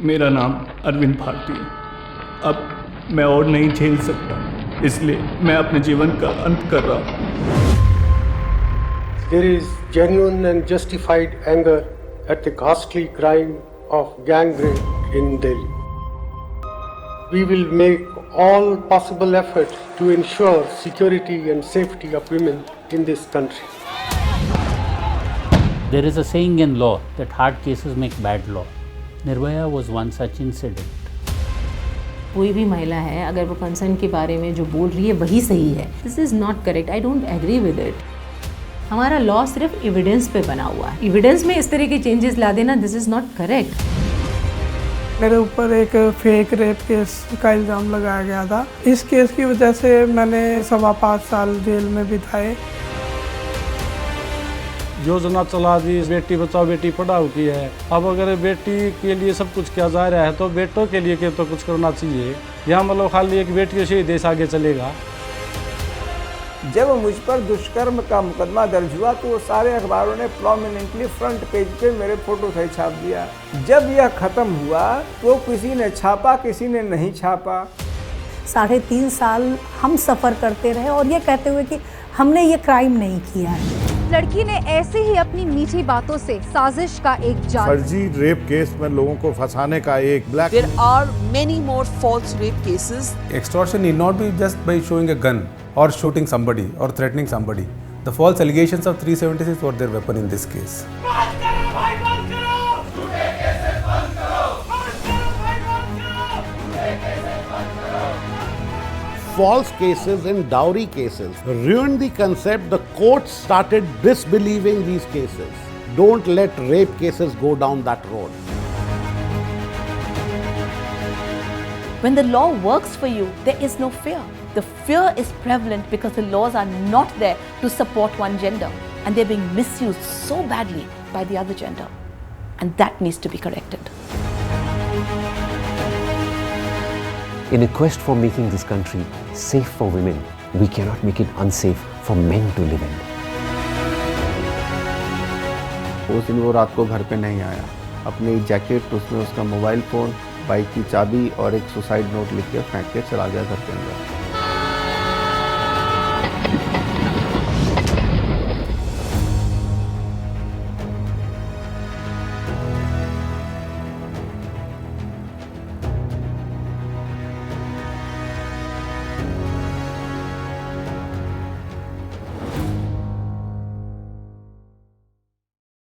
मेरा नाम अरविंद भारती है। अब मैं और नहीं झेल सकता, इसलिए मैं अपने जीवन का अंत कर रहा हूँ। There is genuine and justified anger at the ghastly crime of gang rape in Delhi. We will make all possible efforts to ensure security and safety of women in this country. There is a saying in law that hard cases make bad law. Nirbhaya was one such incident. कोई भी महिला है, अगर वो concern के बारे में जो बोल रही है वही सही है। This is not correct, I don't agree with it. हमारा लॉ सिर्फ एविडेंस पे बना हुआ है। एविडेंस में इस तरह के चेंजेस ला देना, दिस इज़ नॉट करेक्ट। मेरे ऊपर एक फेक रेप केस का इल्ज़ाम लगाया गया था। इस केस की वजह से मैंने 5.25 साल जेल में बिताए। योजना चला दी, बेटी बचाओ बेटी पढ़ाओ की है। अब अगर बेटी के लिए सब कुछ किया जा रहा है तो बेटों के लिए तो कुछ करना चाहिए। यहाँ मतलब खाली एक बेटी से ही देश आगे चलेगा। जब मुझ पर दुष्कर्म का मुकदमा दर्ज हुआ तो वो सारे अखबारों ने प्रोमिनेंटली फ्रंट पेज पे मेरे फोटो सही छाप दिया। जब यह खत्म हुआ तो किसी ने छापा, किसी ने नहीं छापा। 3.5 साल हम सफ़र करते रहे और ये कहते हुए कि हमने ये क्राइम नहीं किया है। लड़की ने ऐसे ही अपनी मीठी बातों से साजिश का एक जाल। फर्जी रेप केस में लोगों को फंसाने का एक black. There are many more false rape cases. Extortion need not be just by showing a gun or shooting somebody or threatening somebody. The false allegations of 376 were their weapon in this case. False cases and dowry cases ruined the concept. The courts started disbelieving these cases. Don't let rape cases go down that road. When the law works for you, there is no fear. The fear is prevalent because the laws are not there to support one gender and they're being misused so badly by the other gender. And that needs to be corrected. In a quest for making this country safe for women, we cannot make it unsafe for men to live in. उस दिन वो रात को घर पे नहीं आया। अपनी जैकेट, उसमें उसका मोबाइल फ़ोन, बाइक की चाबी और एक सुसाइड नोट लिख के फेंक के चला गया घर के अंदर।